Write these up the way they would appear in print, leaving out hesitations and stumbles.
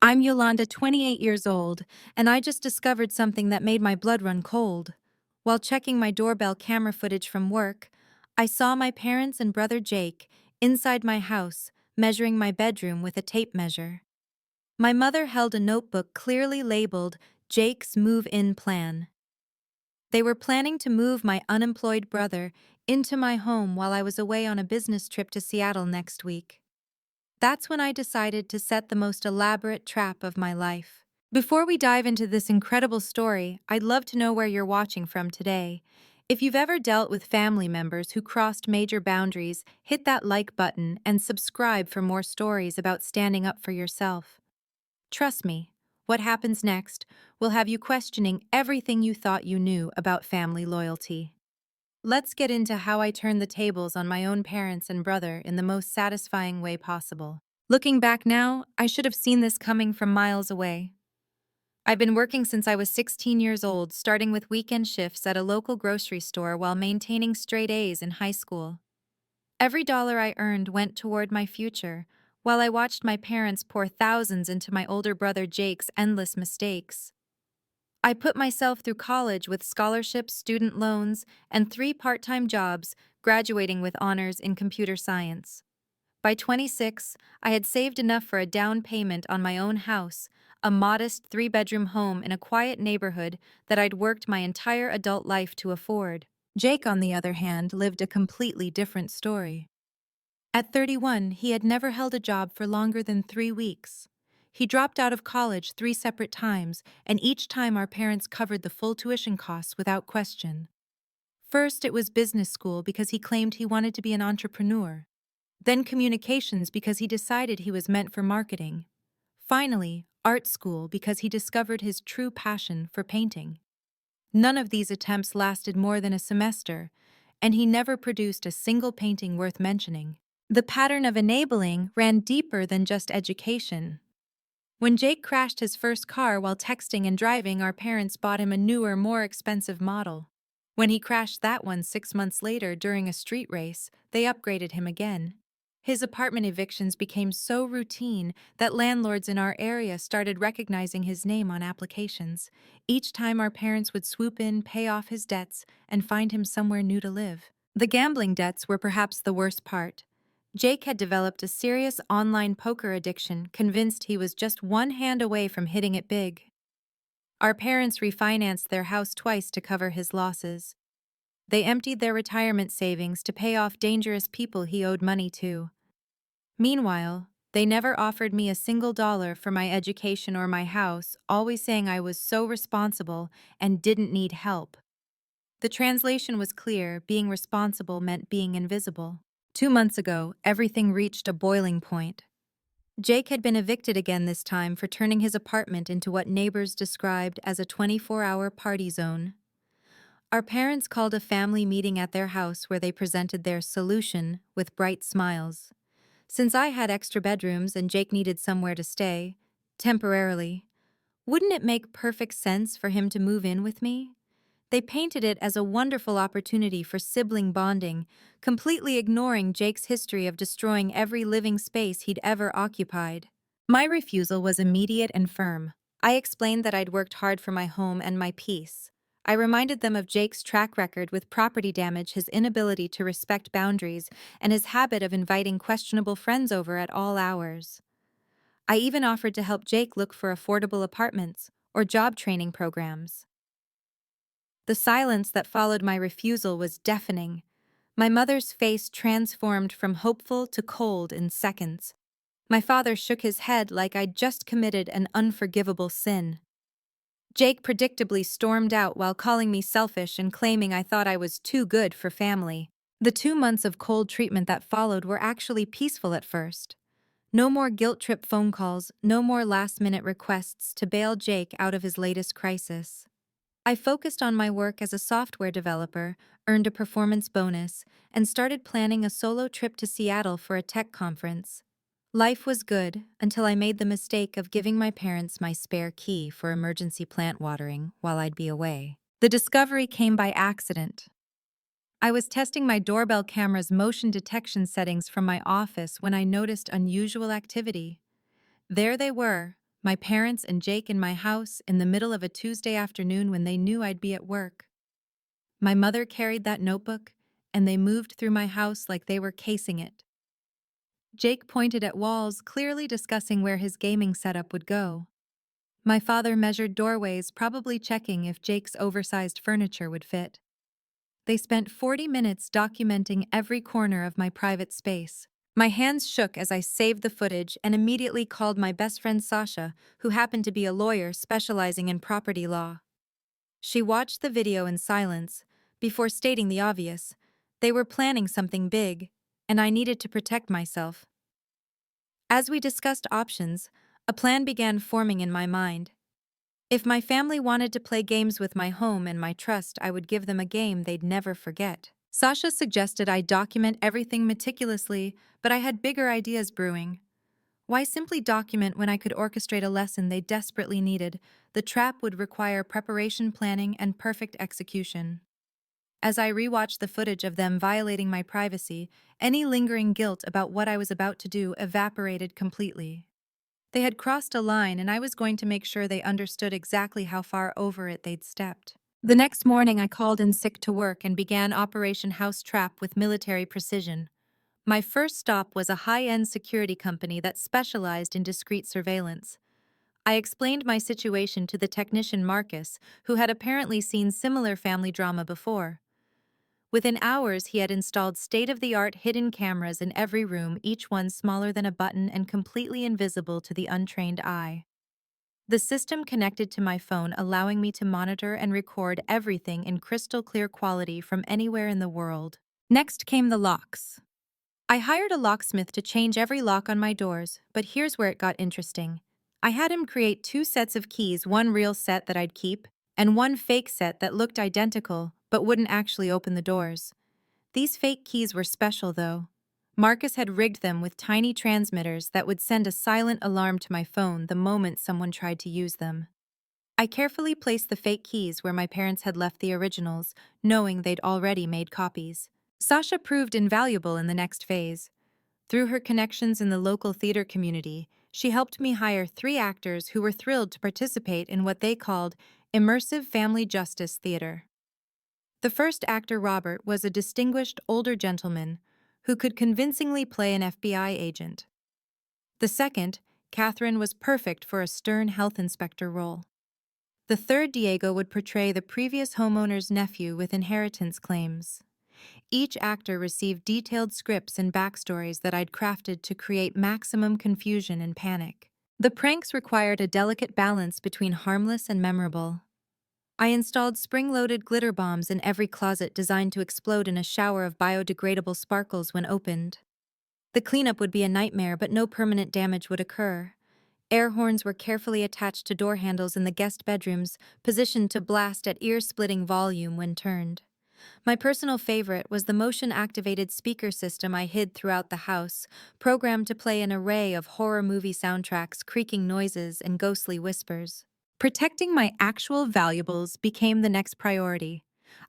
I'm Yolanda, 28 years old, and I just discovered something that made my blood run cold. While checking my doorbell camera footage from work, I saw my parents and brother Jake inside my house, measuring my bedroom with a tape measure. My mother held a notebook clearly labeled Jake's move-in plan. They were planning to move my unemployed brother into my home while I was away on a business trip to Seattle next week. That's when I decided to set the most elaborate trap of my life. Before we dive into this incredible story, I'd love to know where you're watching from today. If you've ever dealt with family members who crossed major boundaries, hit that like button and subscribe for more stories about standing up for yourself. Trust me, what happens next will have you questioning everything you thought you knew about family loyalty. Let's get into how I turned the tables on my own parents and brother in the most satisfying way possible. Looking back now, I should have seen this coming from miles away. I've been working since I was 16 years old, starting with weekend shifts at a local grocery store while maintaining straight A's in high school. Every dollar I earned went toward my future, while I watched my parents pour thousands into my older brother Jake's endless mistakes. I put myself through college with scholarships, student loans, and 3 part-time jobs, graduating with honors in computer science. By 26, I had saved enough for a down payment on my own house, a modest 3-bedroom home in a quiet neighborhood that I'd worked my entire adult life to afford. Jake, on the other hand, lived a completely different story. At 31, he had never held a job for longer than 3 weeks. He dropped out of college 3 separate times, and each time our parents covered the full tuition costs without question. First, it was business school because he claimed he wanted to be an entrepreneur. Then communications because he decided he was meant for marketing. Finally, art school because he discovered his true passion for painting. None of these attempts lasted more than a semester, and he never produced a single painting worth mentioning. The pattern of enabling ran deeper than just education. When Jake crashed his first car while texting and driving, our parents bought him a newer, more expensive model. When he crashed that one 6 months later during a street race, they upgraded him again. His apartment evictions became so routine that landlords in our area started recognizing his name on applications. Each time our parents would swoop in, pay off his debts, and find him somewhere new to live. The gambling debts were perhaps the worst part. Jake had developed a serious online poker addiction, convinced he was just one hand away from hitting it big. Our parents refinanced their house twice to cover his losses. They emptied their retirement savings to pay off dangerous people he owed money to. Meanwhile, they never offered me a single dollar for my education or my house, always saying I was so responsible and didn't need help. The translation was clear: being responsible meant being invisible. 2 months ago, everything reached a boiling point. Jake had been evicted again, this time for turning his apartment into what neighbors described as a 24-hour party zone. Our parents called a family meeting at their house where they presented their solution with bright smiles. Since I had extra bedrooms and Jake needed somewhere to stay, temporarily, wouldn't it make perfect sense for him to move in with me? They painted it as a wonderful opportunity for sibling bonding, completely ignoring Jake's history of destroying every living space he'd ever occupied. My refusal was immediate and firm. I explained that I'd worked hard for my home and my peace. I reminded them of Jake's track record with property damage, his inability to respect boundaries, and his habit of inviting questionable friends over at all hours. I even offered to help Jake look for affordable apartments or job training programs. The silence that followed my refusal was deafening. My mother's face transformed from hopeful to cold in seconds. My father shook his head like I'd just committed an unforgivable sin. Jake predictably stormed out while calling me selfish and claiming I thought I was too good for family. The 2 months of cold treatment that followed were actually peaceful at first. No more guilt-trip phone calls, no more last-minute requests to bail Jake out of his latest crisis. I focused on my work as a software developer, earned a performance bonus, and started planning a solo trip to Seattle for a tech conference. Life was good until I made the mistake of giving my parents my spare key for emergency plant watering while I'd be away. The discovery came by accident. I was testing my doorbell camera's motion detection settings from my office when I noticed unusual activity. There they were, My parents and Jake in my house in the middle of a Tuesday afternoon when they knew I'd be at work. My mother carried that notebook, and they moved through my house like they were casing it. Jake pointed at walls, clearly discussing where his gaming setup would go. My father measured doorways, probably checking if Jake's oversized furniture would fit. They spent 40 minutes documenting every corner of my private space. My hands shook as I saved the footage and immediately called my best friend Sasha, who happened to be a lawyer specializing in property law. She watched the video in silence, before stating the obvious. They were planning something big, and I needed to protect myself. As we discussed options, a plan began forming in my mind. If my family wanted to play games with my home and my trust, I would give them a game they'd never forget. Sasha suggested I document everything meticulously, but I had bigger ideas brewing. Why simply document when I could orchestrate a lesson they desperately needed? The trap would require preparation, planning, and perfect execution. As I rewatched the footage of them violating my privacy, any lingering guilt about what I was about to do evaporated completely. They had crossed a line, and I was going to make sure they understood exactly how far over it they'd stepped. The next morning, I called in sick to work and began Operation House Trap with military precision. My first stop was a high-end security company that specialized in discreet surveillance. I explained my situation to the technician Marcus, who had apparently seen similar family drama before. Within hours, he had installed state-of-the-art hidden cameras in every room, each one smaller than a button and completely invisible to the untrained eye. The system connected to my phone, allowing me to monitor and record everything in crystal clear quality from anywhere in the world. Next came the locks. I hired a locksmith to change every lock on my doors, but here's where it got interesting. I had him create 2 sets of keys, one real set that I'd keep, and one fake set that looked identical but wouldn't actually open the doors. These fake keys were special, though. Marcus had rigged them with tiny transmitters that would send a silent alarm to my phone the moment someone tried to use them. I carefully placed the fake keys where my parents had left the originals, knowing they'd already made copies. Sasha proved invaluable in the next phase. Through her connections in the local theater community, she helped me hire 3 actors who were thrilled to participate in what they called immersive family justice theater. The first actor, Robert, was a distinguished older gentleman who could convincingly play an FBI agent. The second, Catherine, was perfect for a stern health inspector role. The third, Diego, would portray the previous homeowner's nephew with inheritance claims. Each actor received detailed scripts and backstories that I'd crafted to create maximum confusion and panic. The pranks required a delicate balance between harmless and memorable. I installed spring-loaded glitter bombs in every closet designed to explode in a shower of biodegradable sparkles when opened. The cleanup would be a nightmare, but no permanent damage would occur. Air horns were carefully attached to door handles in the guest bedrooms, positioned to blast at ear-splitting volume when turned. My personal favorite was the motion-activated speaker system I hid throughout the house, programmed to play an array of horror movie soundtracks, creaking noises, and ghostly whispers. Protecting my actual valuables became the next priority.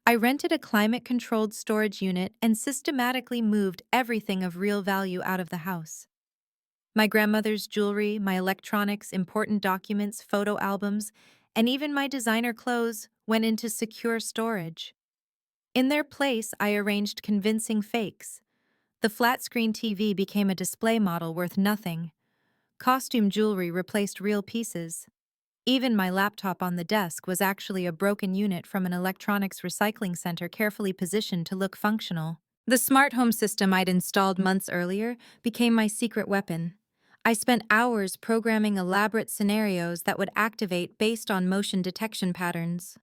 I rented a climate-controlled storage unit and systematically moved everything of real value out of the house. My grandmother's jewelry, my electronics, important documents, photo albums, and even my designer clothes went into secure storage. In their place, I arranged convincing fakes. The flat-screen TV became a display model worth nothing. Costume jewelry replaced real pieces. Even my laptop on the desk was actually a broken unit from an electronics recycling center carefully positioned to look functional. The smart home system I'd installed months earlier became my secret weapon. I spent hours programming elaborate scenarios that would activate based on motion detection patterns.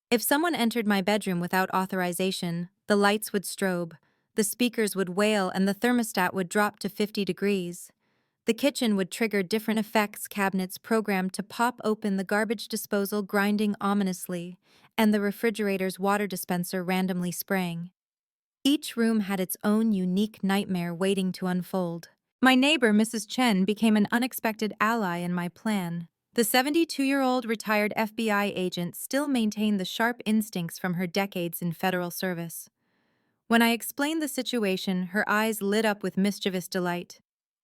If someone entered my bedroom without authorization, the lights would strobe, the speakers would wail, and the thermostat would drop to 50 degrees. The kitchen would trigger different effects cabinets programmed to pop open, the garbage disposal grinding ominously, and the refrigerator's water dispenser randomly spraying. Each room had its own unique nightmare waiting to unfold. My neighbor, Mrs. Chen, became an unexpected ally in my plan. The 72-year-old retired FBI agent still maintained the sharp instincts from her decades in federal service. When I explained the situation, her eyes lit up with mischievous delight.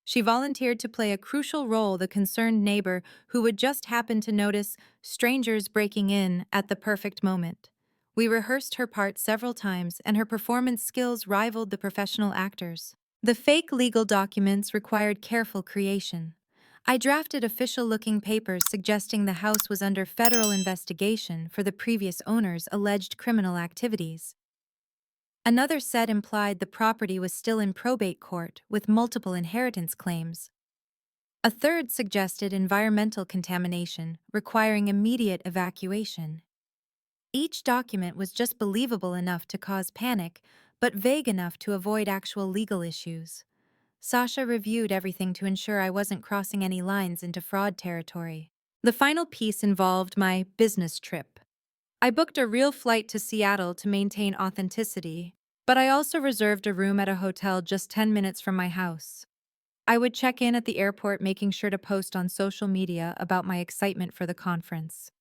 She volunteered to play a crucial role, the concerned neighbor who would just happen to notice strangers breaking in at the perfect moment. We rehearsed her part several times, and her performance skills rivaled the professional actors. The fake legal documents required careful creation. I drafted official-looking papers suggesting the house was under federal investigation for the previous owner's alleged criminal activities. Another set implied the property was still in probate court with multiple inheritance claims. A third suggested environmental contamination, requiring immediate evacuation. Each document was just believable enough to cause panic, but vague enough to avoid actual legal issues. Sasha reviewed everything to ensure I wasn't crossing any lines into fraud territory. The final piece involved my business trip. I booked a real flight to Seattle to maintain authenticity, but I also reserved a room at a hotel just 10 minutes from my house. I would check in at the airport, making sure to post on social media about my excitement for the conference.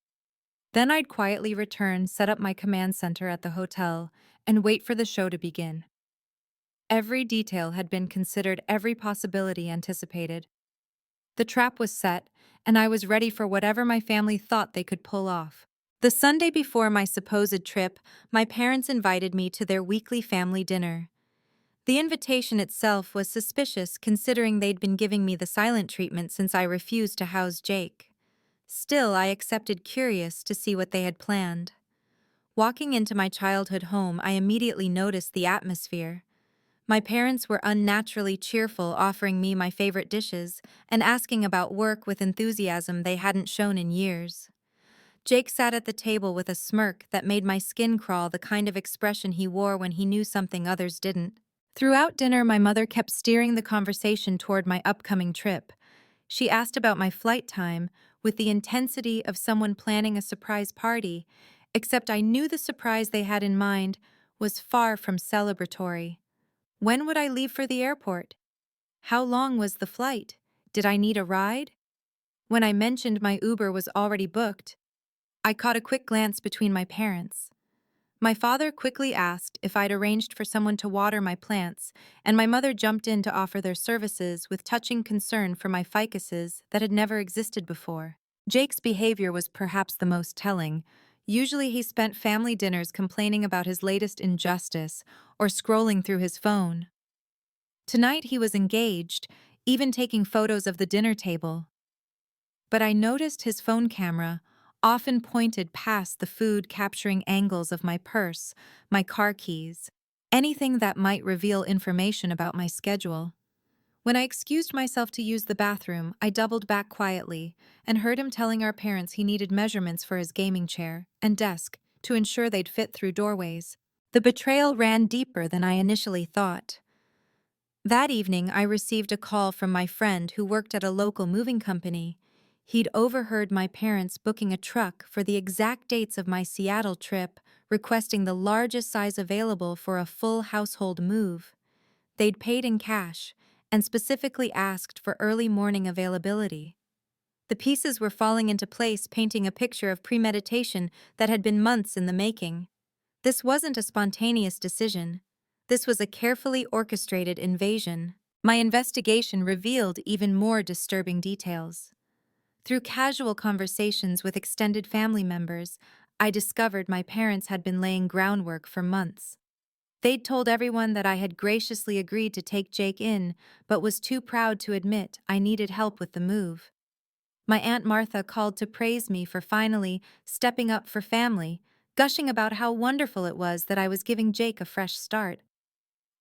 Then I'd quietly return, set up my command center at the hotel, and wait for the show to begin. Every detail had been considered, every possibility anticipated. The trap was set, and I was ready for whatever my family thought they could pull off. The Sunday before my supposed trip, my parents invited me to their weekly family dinner. The invitation itself was suspicious, considering they'd been giving me the silent treatment since I refused to house Jake. Still, I accepted, curious to see what they had planned. Walking into my childhood home, I immediately noticed the atmosphere. My parents were unnaturally cheerful, offering me my favorite dishes and asking about work with enthusiasm they hadn't shown in years. Jake sat at the table with a smirk that made my skin crawl, the kind of expression he wore when he knew something others didn't. Throughout dinner, my mother kept steering the conversation toward my upcoming trip. She asked about my flight time with the intensity of someone planning a surprise party, except I knew the surprise they had in mind was far from celebratory. When would I leave for the airport? How long was the flight? Did I need a ride? When I mentioned my Uber was already booked, I caught a quick glance between my parents. My father quickly asked if I'd arranged for someone to water my plants, and my mother jumped in to offer their services with touching concern for my ficuses that had never existed before. Jake's behavior was perhaps the most telling. Usually he spent family dinners complaining about his latest injustice or scrolling through his phone. Tonight he was engaged, even taking photos of the dinner table. But I noticed his phone camera often pointed past the food, capturing angles of my purse, my car keys, anything that might reveal information about my schedule. When I excused myself to use the bathroom, I doubled back quietly and heard him telling our parents he needed measurements for his gaming chair and desk to ensure they'd fit through doorways. The betrayal ran deeper than I initially thought. That evening, I received a call from my friend who worked at a local moving company. He'd overheard my parents booking a truck for the exact dates of my Seattle trip, requesting the largest size available for a full household move. They'd paid in cash and specifically asked for early morning availability. The pieces were falling into place, painting a picture of premeditation that had been months in the making. This wasn't a spontaneous decision. This was a carefully orchestrated invasion. My investigation revealed even more disturbing details. Through casual conversations with extended family members, I discovered my parents had been laying groundwork for months. They'd told everyone that I had graciously agreed to take Jake in, but was too proud to admit I needed help with the move. My Aunt Martha called to praise me for finally stepping up for family, gushing about how wonderful it was that I was giving Jake a fresh start.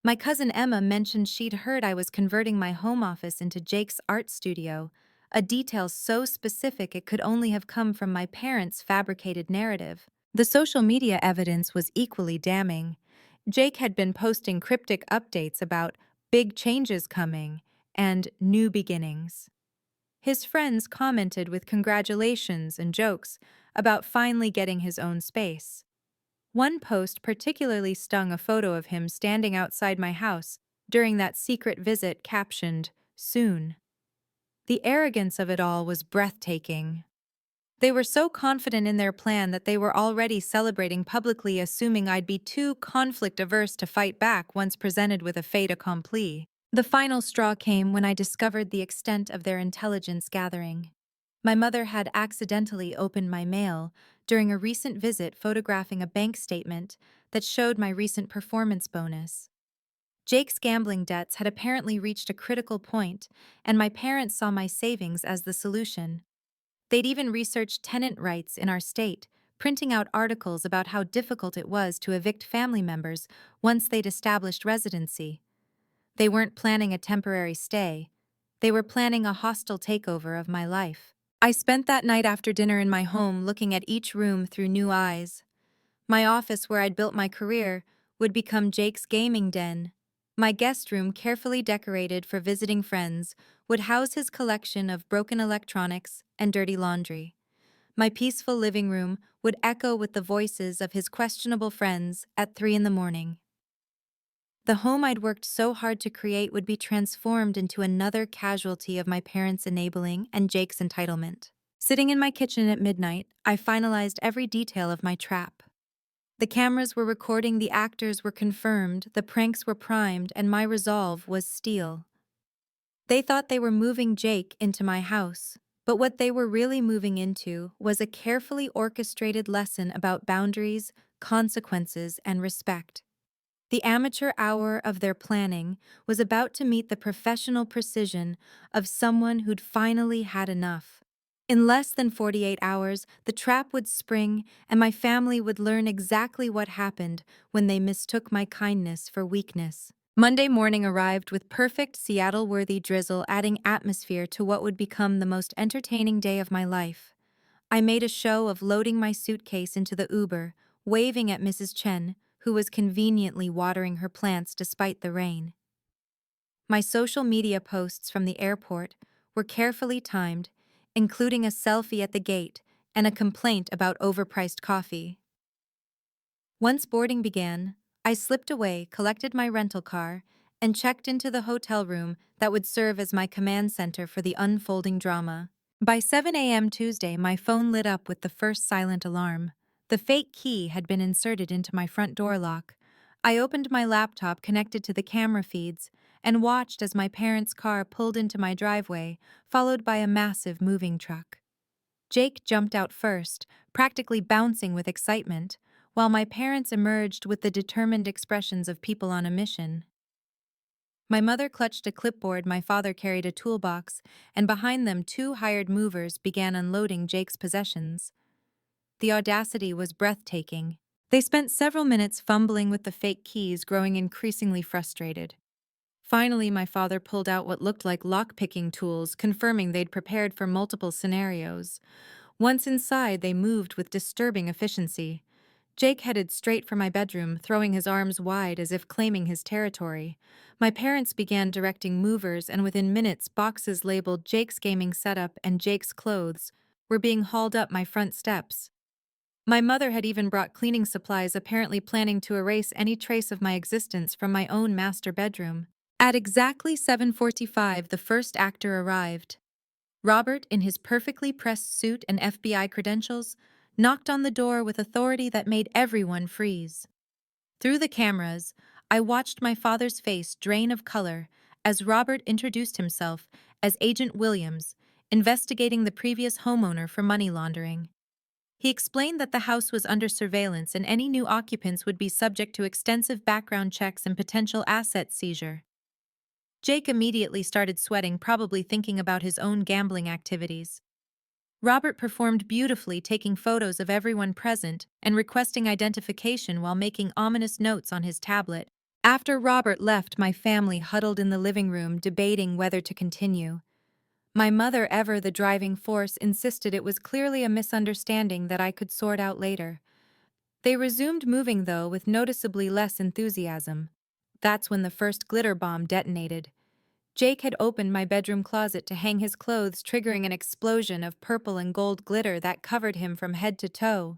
My cousin Emma mentioned she'd heard I was converting my home office into Jake's art studio, a detail so specific it could only have come from my parents' fabricated narrative. The social media evidence was equally damning. Jake had been posting cryptic updates about big changes coming and new beginnings. His friends commented with congratulations and jokes about finally getting his own space. One post particularly stung, a photo of him standing outside my house during that secret visit, captioned, "Soon." The arrogance of it all was breathtaking. They were so confident in their plan that they were already celebrating publicly, assuming I'd be too conflict-averse to fight back once presented with a fait accompli. The final straw came when I discovered the extent of their intelligence gathering. My mother had accidentally opened my mail during a recent visit, photographing a bank statement that showed my recent performance bonus. Jake's gambling debts had apparently reached a critical point, and my parents saw my savings as the solution. They'd even researched tenant rights in our state, printing out articles about how difficult it was to evict family members once they'd established residency. They weren't planning a temporary stay. They were planning a hostile takeover of my life. I spent that night after dinner in my home looking at each room through new eyes. My office, where I'd built my career, would become Jake's gaming den. My guest room, carefully decorated for visiting friends, would house his collection of broken electronics and dirty laundry. My peaceful living room would echo with the voices of his questionable friends at 3 in the morning. The home I'd worked so hard to create would be transformed into another casualty of my parents' enabling and Jake's entitlement. Sitting in my kitchen at midnight, I finalized every detail of my trap. The cameras were recording, the actors were confirmed, the pranks were primed, and my resolve was steel. They thought they were moving Jake into my house, but what they were really moving into was a carefully orchestrated lesson about boundaries, consequences, and respect. The amateur hour of their planning was about to meet the professional precision of someone who'd finally had enough. In less than 48 hours, the trap would spring, and my family would learn exactly what happened when they mistook my kindness for weakness. Monday morning arrived with perfect Seattle-worthy drizzle, adding atmosphere to what would become the most entertaining day of my life. I made a show of loading my suitcase into the Uber, waving at Mrs. Chen, who was conveniently watering her plants despite the rain. My social media posts from the airport were carefully timed, including a selfie at the gate and a complaint about overpriced coffee. Once boarding began, I slipped away, collected my rental car, and checked into the hotel room that would serve as my command center for the unfolding drama. By 7 a.m. Tuesday, my phone lit up with the first silent alarm. The fake key had been inserted into my front door lock. I opened my laptop connected to the camera feeds and watched as my parents' car pulled into my driveway, followed by a massive moving truck. Jake jumped out first, practically bouncing with excitement, while my parents emerged with the determined expressions of people on a mission. My mother clutched a clipboard, my father carried a toolbox, and behind them 2 hired movers began unloading Jake's possessions. The audacity was breathtaking. They spent several minutes fumbling with the fake keys, growing increasingly frustrated. Finally, my father pulled out what looked like lock-picking tools, confirming they'd prepared for multiple scenarios. Once inside, they moved with disturbing efficiency. Jake headed straight for my bedroom, throwing his arms wide as if claiming his territory. My parents began directing movers, and within minutes, boxes labeled Jake's gaming setup and Jake's clothes were being hauled up my front steps. My mother had even brought cleaning supplies, apparently planning to erase any trace of my existence from my own master bedroom. At exactly 7:45, the first actor arrived. Robert, in his perfectly pressed suit and FBI credentials, knocked on the door with authority that made everyone freeze. Through the cameras, I watched my father's face drain of color as Robert introduced himself as Agent Williams, investigating the previous homeowner for money laundering. He explained that the house was under surveillance and any new occupants would be subject to extensive background checks and potential asset seizure. Jake immediately started sweating, probably thinking about his own gambling activities. Robert performed beautifully, taking photos of everyone present and requesting identification while making ominous notes on his tablet. After Robert left, my family huddled in the living room, debating whether to continue. My mother, ever the driving force, insisted it was clearly a misunderstanding that I could sort out later. They resumed moving, though, with noticeably less enthusiasm. That's when the first glitter bomb detonated. Jake had opened my bedroom closet to hang his clothes, triggering an explosion of purple and gold glitter that covered him from head to toe.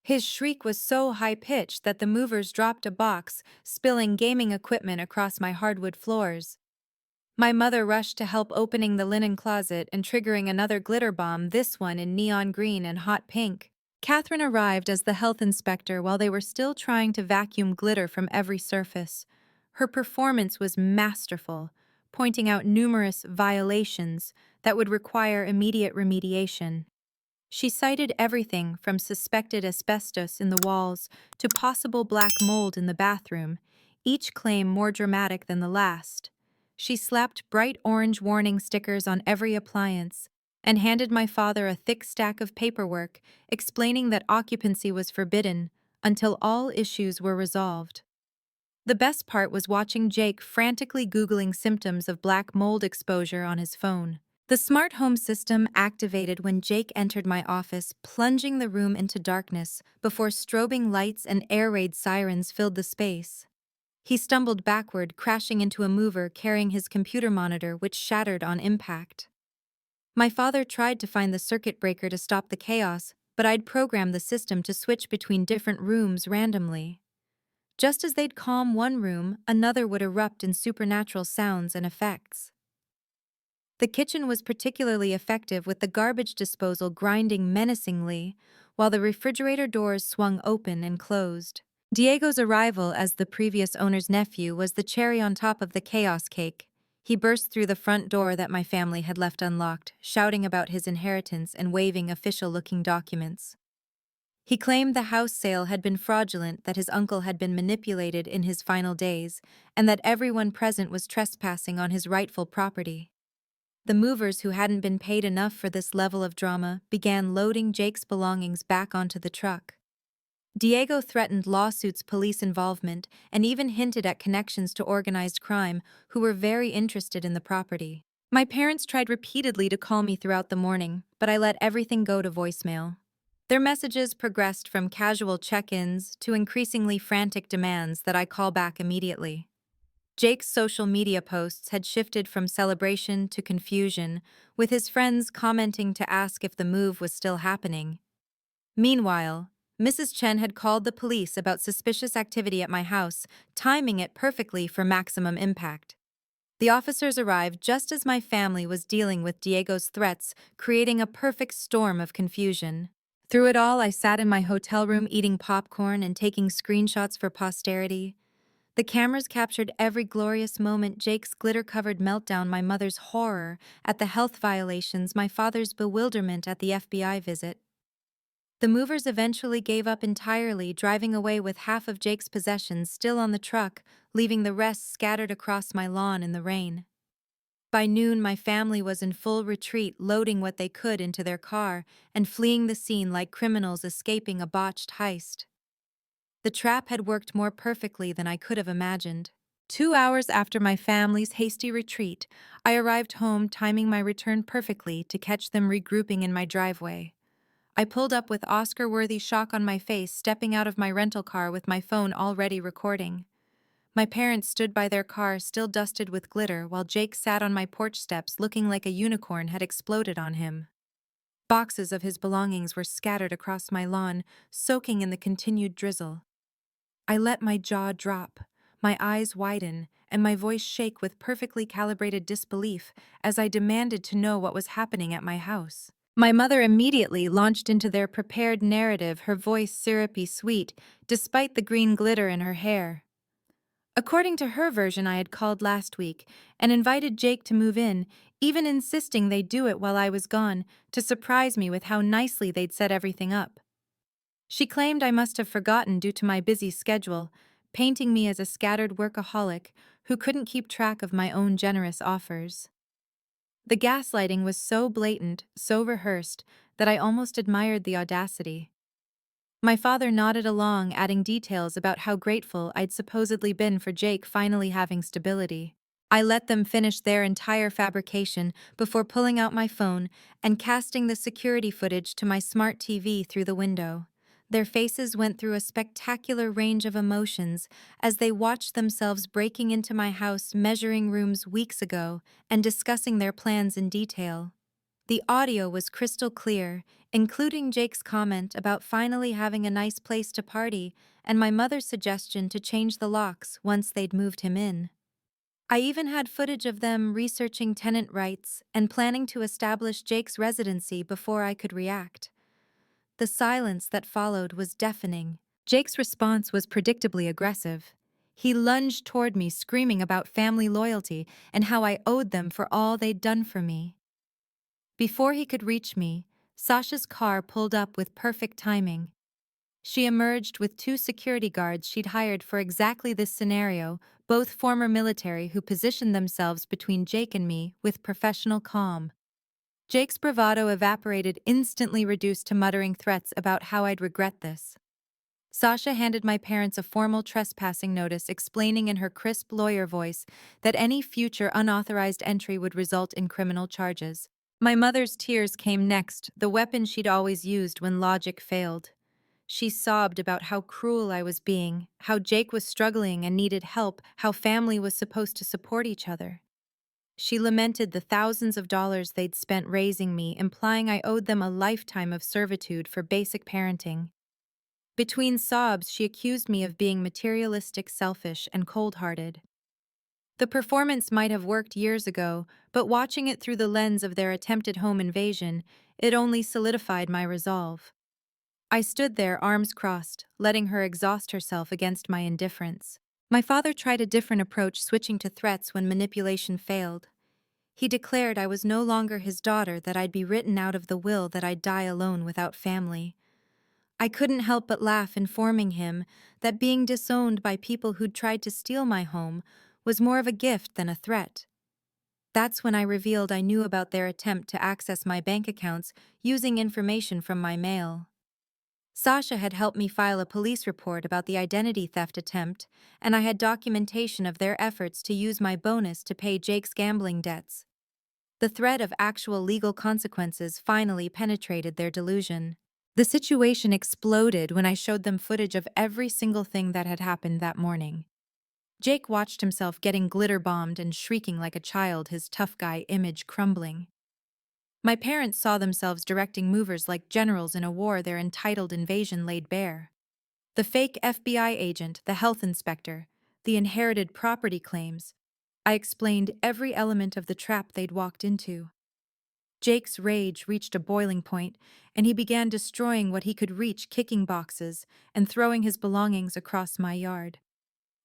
His shriek was so high-pitched that the movers dropped a box, spilling gaming equipment across my hardwood floors. My mother rushed to help, opening the linen closet and triggering another glitter bomb, this one in neon green and hot pink. Catherine arrived as the health inspector while they were still trying to vacuum glitter from every surface. Her performance was masterful. pointing out numerous violations that would require immediate remediation. She cited everything from suspected asbestos in the walls to possible black mold in the bathroom, each claim more dramatic than the last. She slapped bright orange warning stickers on every appliance and handed my father a thick stack of paperwork explaining that occupancy was forbidden until all issues were resolved. The best part was watching Jake frantically Googling symptoms of black mold exposure on his phone. The smart home system activated when Jake entered my office, plunging the room into darkness before strobing lights and air raid sirens filled the space. He stumbled backward, crashing into a mover carrying his computer monitor, which shattered on impact. My father tried to find the circuit breaker to stop the chaos, but I'd programmed the system to switch between different rooms randomly. Just as they'd calm one room, another would erupt in supernatural sounds and effects. The kitchen was particularly effective, with the garbage disposal grinding menacingly, while the refrigerator doors swung open and closed. Diego's arrival as the previous owner's nephew was the cherry on top of the chaos cake. He burst through the front door that my family had left unlocked, shouting about his inheritance and waving official-looking documents. He claimed the house sale had been fraudulent, that his uncle had been manipulated in his final days, and that everyone present was trespassing on his rightful property. The movers, who hadn't been paid enough for this level of drama, began loading Jake's belongings back onto the truck. Diego threatened lawsuits, police involvement, and even hinted at connections to organized crime, who were very interested in the property. My parents tried repeatedly to call me throughout the morning, but I let everything go to voicemail. Their messages progressed from casual check-ins to increasingly frantic demands that I call back immediately. Jake's social media posts had shifted from celebration to confusion, with his friends commenting to ask if the move was still happening. Meanwhile, Mrs. Chen had called the police about suspicious activity at my house, timing it perfectly for maximum impact. The officers arrived just as my family was dealing with Diego's threats, creating a perfect storm of confusion. Through it all, I sat in my hotel room eating popcorn and taking screenshots for posterity. The cameras captured every glorious moment: Jake's glitter-covered meltdown, my mother's horror at the health violations, my father's bewilderment at the FBI visit. The movers eventually gave up entirely, driving away with half of Jake's possessions still on the truck, leaving the rest scattered across my lawn in the rain. By noon, my family was in full retreat, loading what they could into their car and fleeing the scene like criminals escaping a botched heist. The trap had worked more perfectly than I could have imagined. 2 hours after my family's hasty retreat, I arrived home, timing my return perfectly to catch them regrouping in my driveway. I pulled up with Oscar-worthy shock on my face, stepping out of my rental car with my phone already recording. My parents stood by their car, still dusted with glitter, while Jake sat on my porch steps looking like a unicorn had exploded on him. Boxes of his belongings were scattered across my lawn, soaking in the continued drizzle. I let my jaw drop, my eyes widen, and my voice shake with perfectly calibrated disbelief as I demanded to know what was happening at my house. My mother immediately launched into their prepared narrative, her voice syrupy sweet, despite the green glitter in her hair. According to her version, I had called last week and invited Jake to move in, even insisting they do it while I was gone, to surprise me with how nicely they'd set everything up. She claimed I must have forgotten due to my busy schedule, painting me as a scattered workaholic who couldn't keep track of my own generous offers. The gaslighting was so blatant, so rehearsed, that I almost admired the audacity. My father nodded along, adding details about how grateful I'd supposedly been for Jake finally having stability. I let them finish their entire fabrication before pulling out my phone and casting the security footage to my smart TV through the window. Their faces went through a spectacular range of emotions as they watched themselves breaking into my house, measuring rooms weeks ago, and discussing their plans in detail. The audio was crystal clear, including Jake's comment about finally having a nice place to party and my mother's suggestion to change the locks once they'd moved him in. I even had footage of them researching tenant rights and planning to establish Jake's residency before I could react. The silence that followed was deafening. Jake's response was predictably aggressive. He lunged toward me, screaming about family loyalty and how I owed them for all they'd done for me. Before he could reach me, Sasha's car pulled up with perfect timing. She emerged with two security guards she'd hired for exactly this scenario, both former military who positioned themselves between Jake and me with professional calm. Jake's bravado evaporated, instantly reduced to muttering threats about how I'd regret this. Sasha handed my parents a formal trespassing notice, explaining in her crisp lawyer voice that any future unauthorized entry would result in criminal charges. My mother's tears came next, the weapon she'd always used when logic failed. She sobbed about how cruel I was being, how Jake was struggling and needed help, how family was supposed to support each other. She lamented the thousands of dollars they'd spent raising me, implying I owed them a lifetime of servitude for basic parenting. Between sobs, she accused me of being materialistic, selfish, and cold-hearted. The performance might have worked years ago, but watching it through the lens of their attempted home invasion, it only solidified my resolve. I stood there, arms crossed, letting her exhaust herself against my indifference. My father tried a different approach, switching to threats when manipulation failed. He declared I was no longer his daughter, that I'd be written out of the will, that I'd die alone without family. I couldn't help but laugh, informing him that being disowned by people who'd tried to steal my home was more of a gift than a threat. That's when I revealed I knew about their attempt to access my bank accounts using information from my mail. Sasha had helped me file a police report about the identity theft attempt, and I had documentation of their efforts to use my bonus to pay Jake's gambling debts. The threat of actual legal consequences finally penetrated their delusion. The situation exploded when I showed them footage of every single thing that had happened that morning. Jake watched himself getting glitter-bombed and shrieking like a child, his tough guy image crumbling. My parents saw themselves directing movers like generals in a war their entitled invasion laid bare. The fake FBI agent, the health inspector, the inherited property claims. I explained every element of the trap they'd walked into. Jake's rage reached a boiling point, and he began destroying what he could reach, kicking boxes and throwing his belongings across my yard.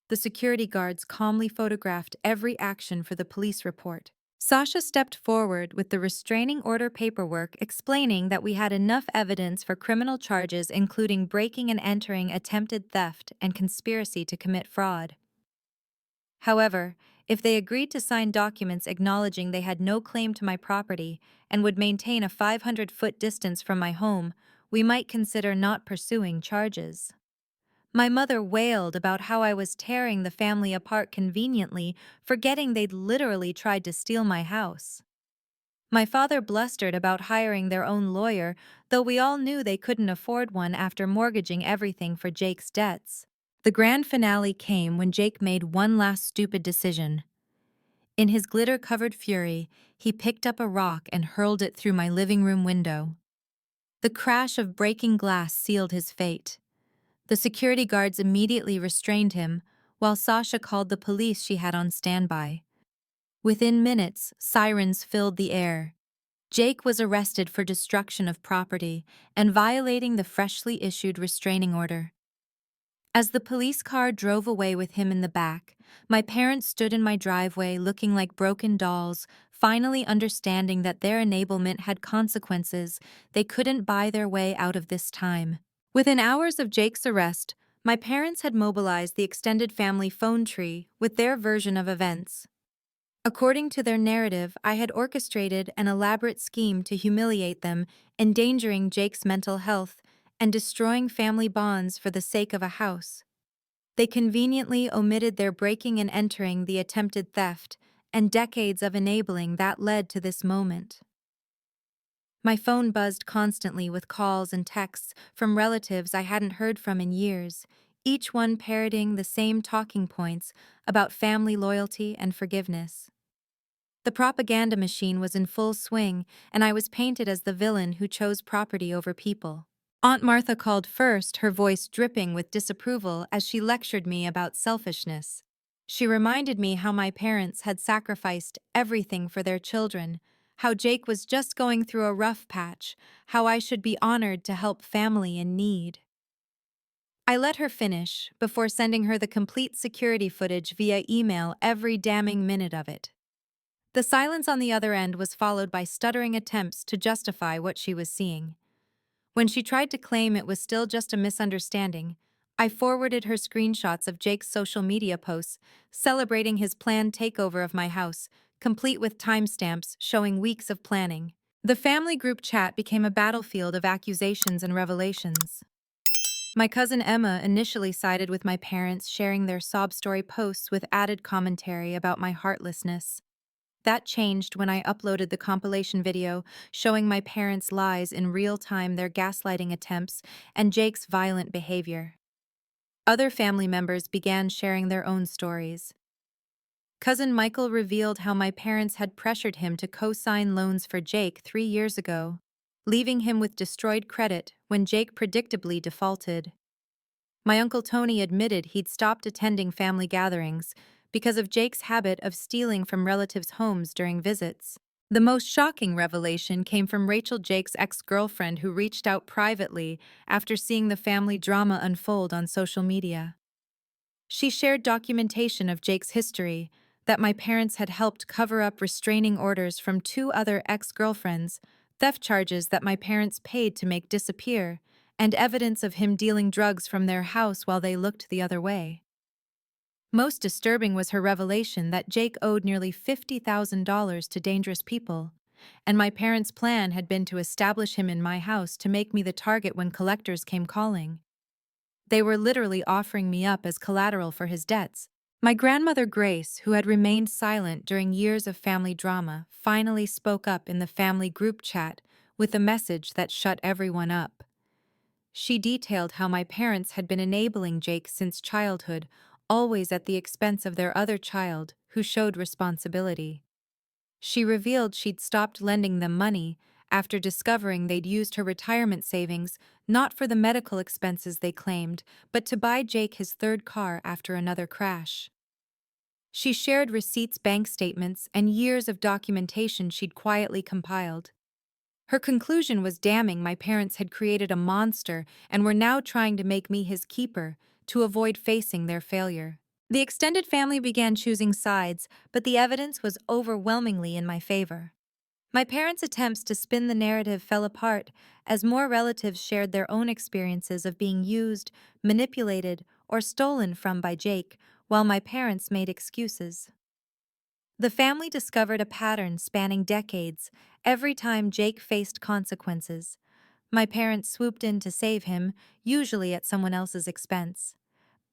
The security guards calmly photographed every action for the police report. Sasha stepped forward with the restraining order paperwork, explaining that we had enough evidence for criminal charges, including breaking and entering, attempted theft, and conspiracy to commit fraud. However, if they agreed to sign documents acknowledging they had no claim to my property and would maintain a 500-foot distance from my home, we might consider not pursuing charges. My mother wailed about how I was tearing the family apart conveniently, forgetting they'd literally tried to steal my house. My father blustered about hiring their own lawyer, though we all knew they couldn't afford one after mortgaging everything for Jake's debts. The grand finale came when Jake made one last stupid decision. In his glitter-covered fury, he picked up a rock and hurled it through my living room window. The crash of breaking glass sealed his fate. The security guards immediately restrained him, while Sasha called the police she had on standby. Within minutes, sirens filled the air. Jake was arrested for destruction of property and violating the freshly issued restraining order. As the police car drove away with him in the back, my parents stood in my driveway looking like broken dolls, finally understanding that their enablement had consequences. They couldn't buy their way out of this time. Within hours of Jake's arrest, my parents had mobilized the extended family phone tree with their version of events. According to their narrative, I had orchestrated an elaborate scheme to humiliate them, endangering Jake's mental health and destroying family bonds for the sake of a house. They conveniently omitted their breaking and entering, the attempted theft, and decades of enabling that led to this moment. My phone buzzed constantly with calls and texts from relatives I hadn't heard from in years, each one parroting the same talking points about family loyalty and forgiveness. The propaganda machine was in full swing, and I was painted as the villain who chose property over people. Aunt Martha called first, her voice dripping with disapproval as she lectured me about selfishness. She reminded me how my parents had sacrificed everything for their children, how Jake was just going through a rough patch, how I should be honored to help family in need. I let her finish before sending her the complete security footage via email every damning minute of it. The silence on the other end was followed by stuttering attempts to justify what she was seeing. When she tried to claim it was still just a misunderstanding, I forwarded her screenshots of Jake's social media posts celebrating his planned takeover of my house, complete with timestamps showing weeks of planning. The family group chat became a battlefield of accusations and revelations. My cousin Emma initially sided with my parents, sharing their sob story posts with added commentary about my heartlessness. That changed when I uploaded the compilation video showing my parents' lies in real time, their gaslighting attempts, and Jake's violent behavior. Other family members began sharing their own stories. Cousin Michael revealed how my parents had pressured him to co-sign loans for Jake 3 years ago, leaving him with destroyed credit when Jake predictably defaulted. My Uncle Tony admitted he'd stopped attending family gatherings because of Jake's habit of stealing from relatives' homes during visits. The most shocking revelation came from Rachel, Jake's ex-girlfriend, who reached out privately after seeing the family drama unfold on social media. She shared documentation of Jake's history, that my parents had helped cover up restraining orders from 2 other ex-girlfriends, theft charges that my parents paid to make disappear, and evidence of him dealing drugs from their house while they looked the other way. Most disturbing was her revelation that Jake owed nearly $50,000 to dangerous people, and my parents' plan had been to establish him in my house to make me the target when collectors came calling. They were literally offering me up as collateral for his debts. My grandmother Grace, who had remained silent during years of family drama, finally spoke up in the family group chat with a message that shut everyone up. She detailed how my parents had been enabling Jake since childhood, always at the expense of their other child, who showed responsibility. She revealed she'd stopped lending them money after discovering they'd used her retirement savings not for the medical expenses they claimed, but to buy Jake his third car after another crash. She shared receipts, bank statements, and years of documentation she'd quietly compiled. Her conclusion was damning. My parents had created a monster and were now trying to make me his keeper to avoid facing their failure. The extended family began choosing sides, but the evidence was overwhelmingly in my favor. My parents' attempts to spin the narrative fell apart as more relatives shared their own experiences of being used, manipulated, or stolen from by Jake, while my parents made excuses. The family discovered a pattern spanning decades. Every time Jake faced consequences, my parents swooped in to save him, usually at someone else's expense.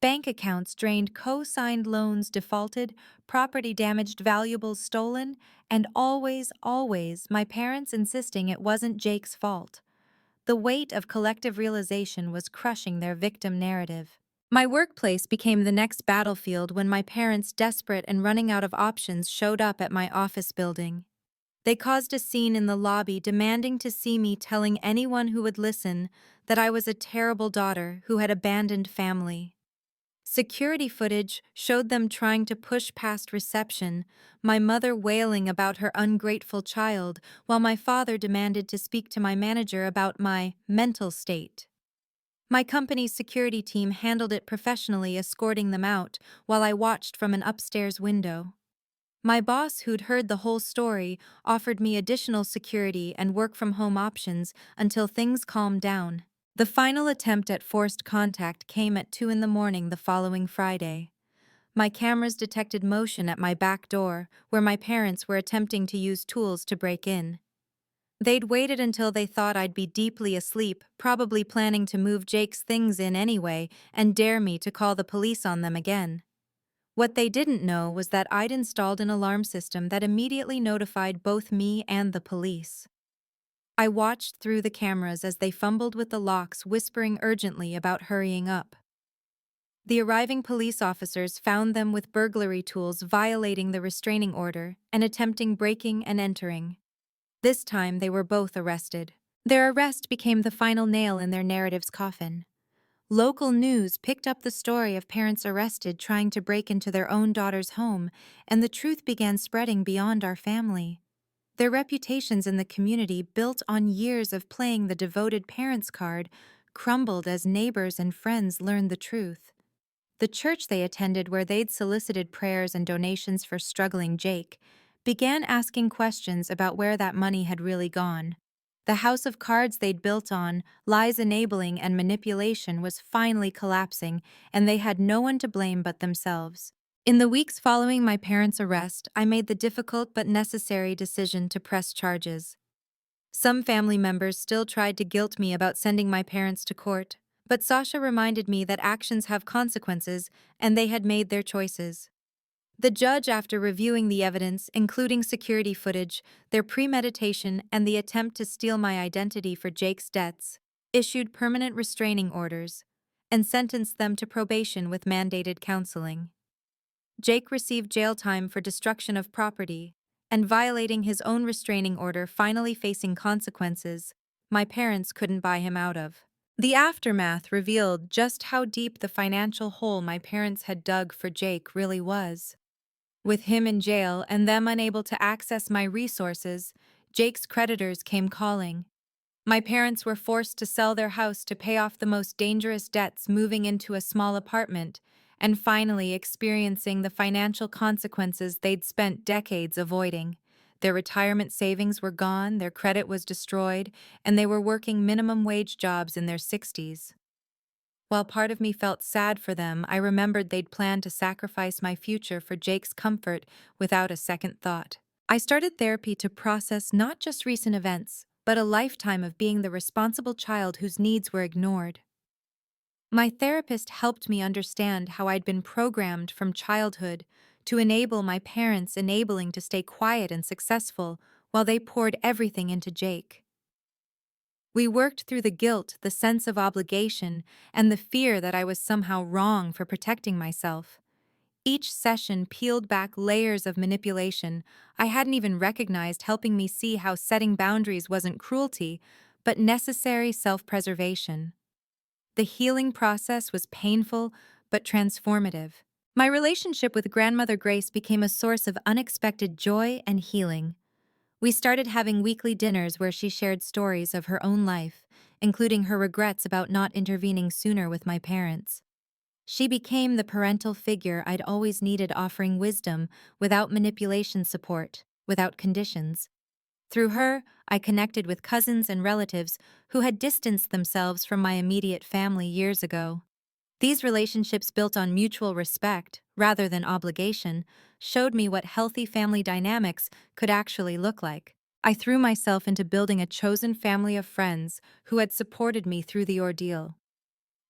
Bank accounts drained, co-signed loans defaulted, property damaged, valuables stolen, and always, my parents insisting it wasn't Jake's fault. The weight of collective realization was crushing their victim narrative. My workplace became the next battlefield when my parents, desperate and running out of options, showed up at my office building. They caused a scene in the lobby, demanding to see me, telling anyone who would listen that I was a terrible daughter who had abandoned family. Security footage showed them trying to push past reception, my mother wailing about her ungrateful child, while my father demanded to speak to my manager about my mental state. My company's security team handled it professionally, escorting them out while I watched from an upstairs window. My boss, who'd heard the whole story, offered me additional security and work-from-home options until things calmed down. The final attempt at forced contact came at 2 in the morning the following Friday. My cameras detected motion at my back door, where my parents were attempting to use tools to break in. They'd waited until they thought I'd be deeply asleep, probably planning to move Jake's things in anyway, and dare me to call the police on them again. What they didn't know was that I'd installed an alarm system that immediately notified both me and the police. I watched through the cameras as they fumbled with the locks, whispering urgently about hurrying up. The arriving police officers found them with burglary tools, violating the restraining order and attempting breaking and entering. This time they were both arrested. Their arrest became the final nail in their narrative's coffin. Local news picked up the story of parents arrested trying to break into their own daughter's home, and the truth began spreading beyond our family. Their reputations in the community, built on years of playing the devoted parents card, crumbled as neighbors and friends learned the truth. The church they attended, where they'd solicited prayers and donations for struggling Jake, began asking questions about where that money had really gone. The house of cards they'd built on lies, enabling, and manipulation was finally collapsing, and they had no one to blame but themselves. In the weeks following my parents' arrest, I made the difficult but necessary decision to press charges. Some family members still tried to guilt me about sending my parents to court, but Sasha reminded me that actions have consequences and they had made their choices. The judge, after reviewing the evidence, including security footage, their premeditation, and the attempt to steal my identity for Jake's debts, issued permanent restraining orders and sentenced them to probation with mandated counseling. Jake received jail time for destruction of property and violating his own restraining order, finally facing consequences my parents couldn't buy him out of. The aftermath revealed just how deep the financial hole my parents had dug for Jake really was. With him in jail and them unable to access my resources, Jake's creditors came calling. My parents were forced to sell their house to pay off the most dangerous debts, moving into a small apartment, and finally experiencing the financial consequences they'd spent decades avoiding. Their retirement savings were gone, their credit was destroyed, and they were working minimum wage jobs in their 60s. While part of me felt sad for them, I remembered they'd planned to sacrifice my future for Jake's comfort without a second thought. I started therapy to process not just recent events, but a lifetime of being the responsible child whose needs were ignored. My therapist helped me understand how I'd been programmed from childhood to enable my parents, enabling to stay quiet and successful while they poured everything into Jake. We worked through the guilt, the sense of obligation, and the fear that I was somehow wrong for protecting myself. Each session peeled back layers of manipulation I hadn't even recognized, helping me see how setting boundaries wasn't cruelty, but necessary self-preservation. The healing process was painful but transformative. My relationship with Grandmother Grace became a source of unexpected joy and healing. We started having weekly dinners where she shared stories of her own life, including her regrets about not intervening sooner with my parents. She became the parental figure I'd always needed, offering wisdom without manipulation, support without conditions. Through her, I connected with cousins and relatives who had distanced themselves from my immediate family years ago. These relationships, built on mutual respect rather than obligation, showed me what healthy family dynamics could actually look like. I threw myself into building a chosen family of friends who had supported me through the ordeal.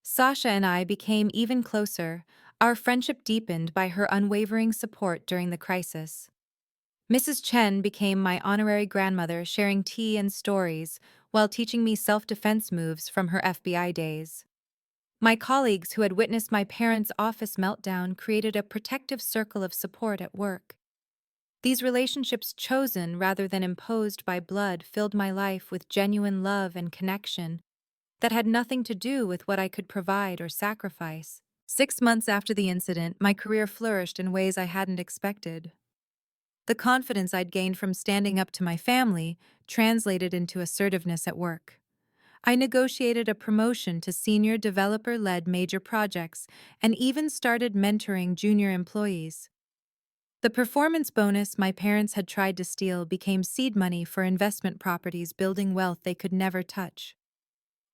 Sasha and I became even closer, our friendship deepened by her unwavering support during the crisis. Mrs. Chen became my honorary grandmother, sharing tea and stories while teaching me self-defense moves from her FBI days. My colleagues who had witnessed my parents' office meltdown created a protective circle of support at work. These relationships, chosen rather than imposed by blood, filled my life with genuine love and connection that had nothing to do with what I could provide or sacrifice. 6 months after the incident, my career flourished in ways I hadn't expected. The confidence I'd gained from standing up to my family translated into assertiveness at work. I negotiated a promotion to senior developer-led major projects and even started mentoring junior employees. The performance bonus my parents had tried to steal became seed money for investment properties, building wealth they could never touch.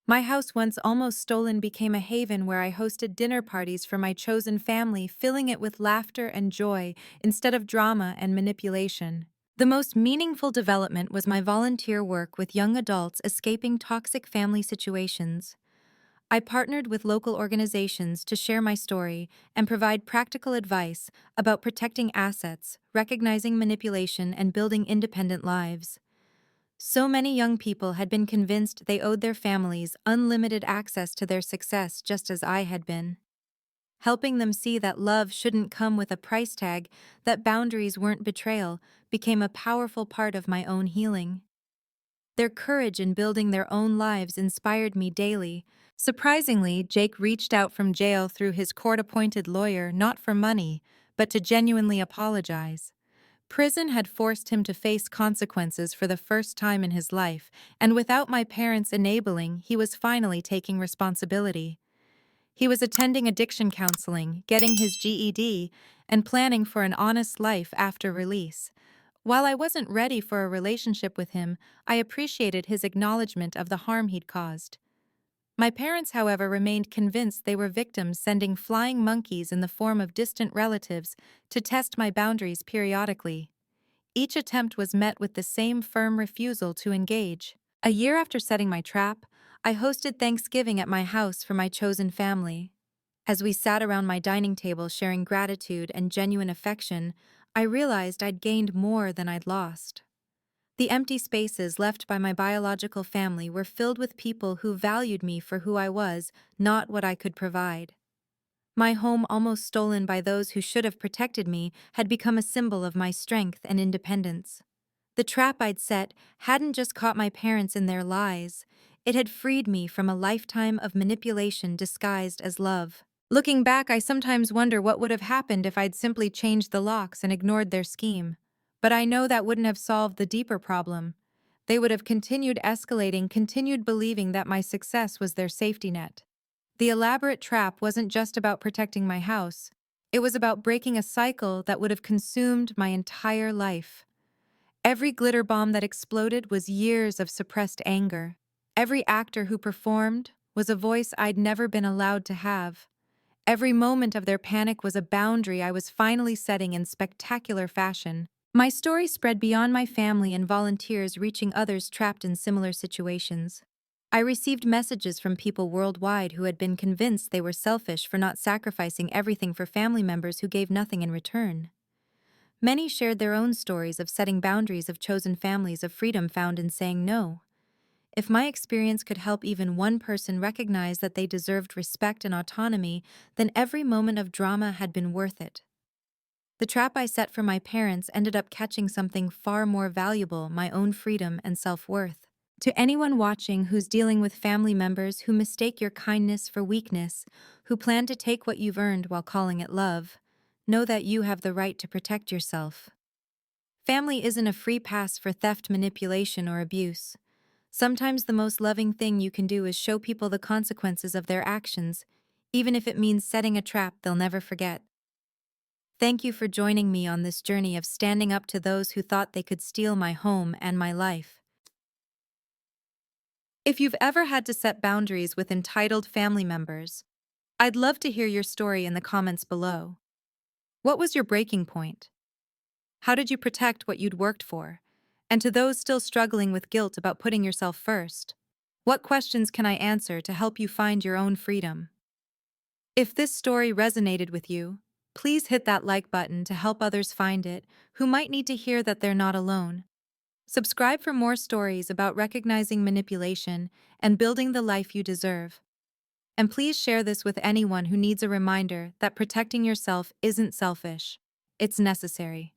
My house, once almost stolen, became a haven where I hosted dinner parties for my chosen family, filling it with laughter and joy instead of drama and manipulation. The most meaningful development was my volunteer work with young adults escaping toxic family situations. I partnered with local organizations to share my story and provide practical advice about protecting assets, recognizing manipulation, and building independent lives. So many young people had been convinced they owed their families unlimited access to their success, just as I had been. Helping them see that love shouldn't come with a price tag, that boundaries weren't betrayal, became a powerful part of my own healing. Their courage in building their own lives inspired me daily. Surprisingly, Jake reached out from jail through his court-appointed lawyer, not for money, but to genuinely apologize. Prison had forced him to face consequences for the first time in his life, and without my parents enabling, he was finally taking responsibility. He was attending addiction counseling, getting his GED, and planning for an honest life after release. While I wasn't ready for a relationship with him, I appreciated his acknowledgement of the harm he'd caused. My parents, however, remained convinced they were victims sending flying monkeys in the form of distant relatives to test my boundaries periodically. Each attempt was met with the same firm refusal to engage. A year after setting my trap, I hosted Thanksgiving at my house for my chosen family. As we sat around my dining table sharing gratitude and genuine affection, I realized I'd gained more than I'd lost. The empty spaces left by my biological family were filled with people who valued me for who I was, not what I could provide. My home, almost stolen by those who should have protected me, had become a symbol of my strength and independence. The trap I'd set hadn't just caught my parents in their lies, it had freed me from a lifetime of manipulation disguised as love. Looking back, I sometimes wonder what would have happened if I'd simply changed the locks and ignored their scheme. But I know that wouldn't have solved the deeper problem. They would have continued escalating, continued believing that my success was their safety net. The elaborate trap wasn't just about protecting my house. It was about breaking a cycle that would have consumed my entire life. Every glitter bomb that exploded was years of suppressed anger. Every actor who performed was a voice I'd never been allowed to have. Every moment of their panic was a boundary I was finally setting in spectacular fashion. My story spread beyond my family and volunteers, reaching others trapped in similar situations. I received messages from people worldwide who had been convinced they were selfish for not sacrificing everything for family members who gave nothing in return. Many shared their own stories of setting boundaries, of chosen families, of freedom found in saying no. If my experience could help even one person recognize that they deserved respect and autonomy, then every moment of drama had been worth it. The trap I set for my parents ended up catching something far more valuable: my own freedom and self-worth. To anyone watching who's dealing with family members who mistake your kindness for weakness, who plan to take what you've earned while calling it love, know that you have the right to protect yourself. Family isn't a free pass for theft, manipulation, or abuse. Sometimes the most loving thing you can do is show people the consequences of their actions, even if it means setting a trap they'll never forget. Thank you for joining me on this journey of standing up to those who thought they could steal my home and my life. If you've ever had to set boundaries with entitled family members, I'd love to hear your story in the comments below. What was your breaking point? How did you protect what you'd worked for? And to those still struggling with guilt about putting yourself first, what questions can I answer to help you find your own freedom? If this story resonated with you, please hit that like button to help others find it who might need to hear that they're not alone. Subscribe for more stories about recognizing manipulation and building the life you deserve. And please share this with anyone who needs a reminder that protecting yourself isn't selfish, it's necessary.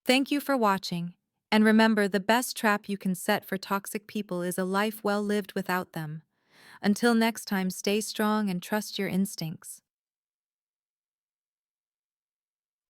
Thank you for watching, and remember, the best trap you can set for toxic people is a life well lived without them. Until next time, stay strong and trust your instincts.